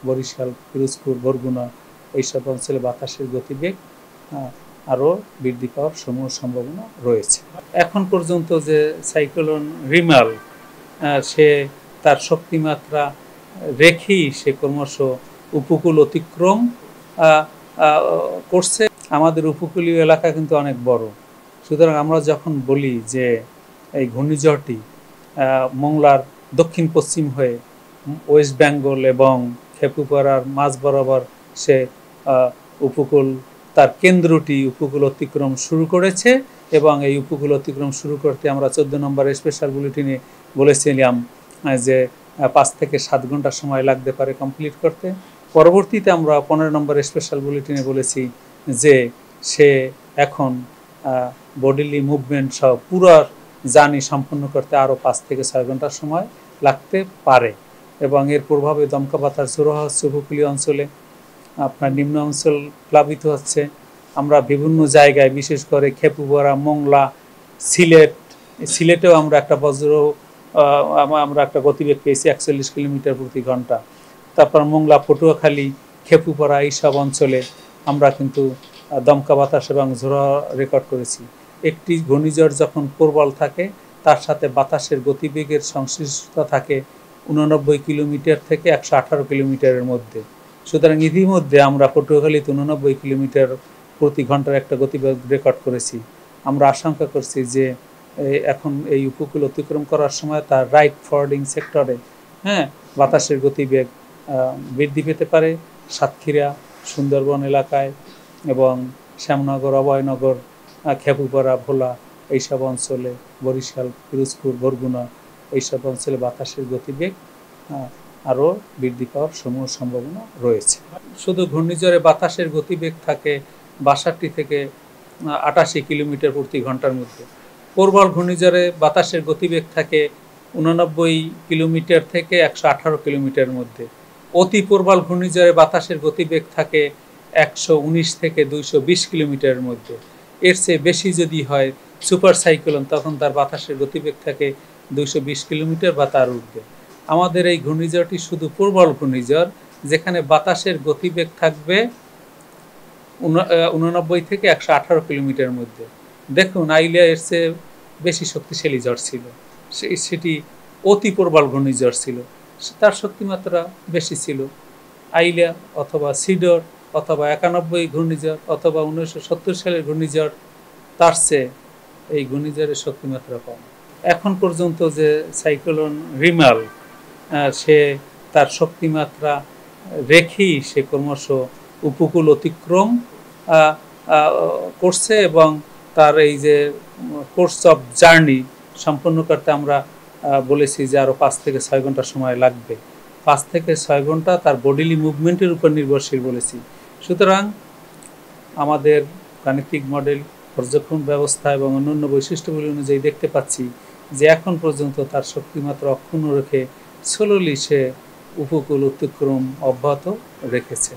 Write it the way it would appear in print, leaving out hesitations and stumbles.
বরিশাল, পিরোজপুর, বরগুনা এইসব অঞ্চলে বাতাসের গতিবেগ আরও বৃদ্ধি পাওয়ার সমূহ সম্ভাবনা রয়েছে। এখন পর্যন্ত যে সাইক্লোন রিমাল সে তার শক্তিমাত্রা রেখেই সে ক্রমশ উপকূল অতিক্রম করছে। আমাদের উপকূলীয় এলাকা কিন্তু অনেক বড়, সুতরাং আমরা যখন বলি যে এই ঘূর্ণিঝড়টি মংলার দক্ষিণ পশ্চিম হয়ে ওয়েস্ট বেঙ্গল এবং খেপুপাড়ার মাঝ বরাবর সে উপকূল তার কেন্দ্রটি উপকূল অতিক্রম শুরু করেছে, এবং এই উপকূল অতিক্রম শুরু করতে আমরা 14 নম্বর স্পেশাল বুলেটিনে বলেছিলাম যে 5 থেকে 7 ঘন্টা সময় লাগতে পারে কমপ্লিট করতে। পরবর্তীতে আমরা 15 নম্বর স্পেশাল বুলেটিনে বলেছি যে সে এখন বডিলি মুভমেন্ট সহ পুরো জার্নি সম্পন্ন করতে আরও 5 থেকে 6 ঘন্টা সময় লাগতে পারে, এবং এর প্রভাবে দমকা বাতাস জোড়ো হচ্ছে উপকূলীয় অঞ্চলে। আপনার নিম্ন অঞ্চল প্লাবিত হচ্ছে। আমরা বিভিন্ন জায়গায় বিশেষ করে খেপুপাড়া, মংলা, সিলেটেও আমরা একটা গতিবেগ পেয়েছি 41 কিলোমিটার প্রতি ঘন্টা। তারপর মংলা, পটুয়াখালী, খেপুপাড়া এইসব অঞ্চলে আমরা কিন্তু দমকা বাতাস এবং ঝোড়ো রেকর্ড করেছি। একটি ঘূর্ণিঝড় যখন প্রবল থাকে তার সাথে বাতাসের গতিবেগের সংশ্লিষ্টতা থাকে 89 কিলোমিটার থেকে 118 কিলোমিটারের মধ্যে। সুতরাং ইতিমধ্যে আমরা পটুয়াখালীতে 89 কিলোমিটার প্রতি ঘন্টার একটা গতিবেগ রেকর্ড করেছি। আমরা আশঙ্কা করছি যে এখন এই উপকূল অতিক্রম করার সময় তার রাইট ফরওয়ার্ডিং সেক্টরে বাতাসের গতিবেগ বৃদ্ধি পেতে পারে। সাতক্ষীরা, সুন্দরবন এলাকায় এবং শ্যামনগর, অভয়নগর, খেপুপাড়া, ভোলা এইসব অঞ্চলে, বরিশাল, পিরোজপুর, বরগুনা এইসব অঞ্চলে বাতাসের গতিবেগ আরও বৃদ্ধি পাওয়ার সমূহ সম্ভাবনা রয়েছে। শুধু ঘূর্ণিঝড়ে বাতাসের গতিবেগ থাকে 62 থেকে 88 কিলোমিটার প্রতি ঘন্টার মধ্যে। প্রবল ঘূর্ণিঝড়ে বাতাসের গতিবেগ থাকে 89 কিলোমিটার থেকে 118 কিলোমিটারের মধ্যে। অতি প্রবল ঘূর্ণিঝড়ে বাতাসের গতিবেগ থাকে 119 থেকে 220 কিলোমিটারের মধ্যে। এর চেয়ে বেশি যদি হয় সুপার সাইক্লোন, তখন তার বাতাসের গতিবেগ থাকে 220 কিলোমিটার বা তার ঊর্ধ্বে। আমাদের এই ঘূর্ণিঝড়টি শুধু প্রবল ঘূর্ণিঝড়, যেখানে বাতাসের গতিবেগ থাকবে 89 থেকে 118 কিলোমিটারের মধ্যে। দেখুন, আইলিয়া এর চেয়ে বেশি শক্তিশালী ঝড় ছিল, সেটি অতি প্রবল ঘূর্ণিঝড় ছিল, তার শক্তিমাত্রা বেশি ছিল। আইলিয়া অথবা সিডর অথবা 91 ঘূর্ণিঝড় অথবা 1970 সালের ঘূর্ণিঝড়, তার চেয়ে এই ঘূর্ণিঝড়ের শক্তিমাত্রা কম। এখন পর্যন্ত যে সাইক্লোন রিমাল সে তার শক্তিমাত্রা রেখেই সে ক্রমশ উপকূল অতিক্রম করছে, এবং তার এই যে কোর্স অফ জার্নি সম্পন্ন করতে আমরা বলেছি যে আরও 5 থেকে 6 ঘন্টা সময় লাগবে। 5 থেকে 6 ঘন্টা তার বডিলি মুভমেন্টের উপর নির্ভরশীল বলেছি। সুতরাং আমাদের গাণিতিক মডেল, পর্যবেক্ষণ ব্যবস্থা এবং অন্যান্য বৈশিষ্ট্যগুলি অনুযায়ী দেখতে পাচ্ছি যে এখন পর্যন্ত তার শক্তিমাত্রা অক্ষুণ্ণ রেখে স্লোলি সে উপকূল অতিক্রম অব্যাহত রেখেছে।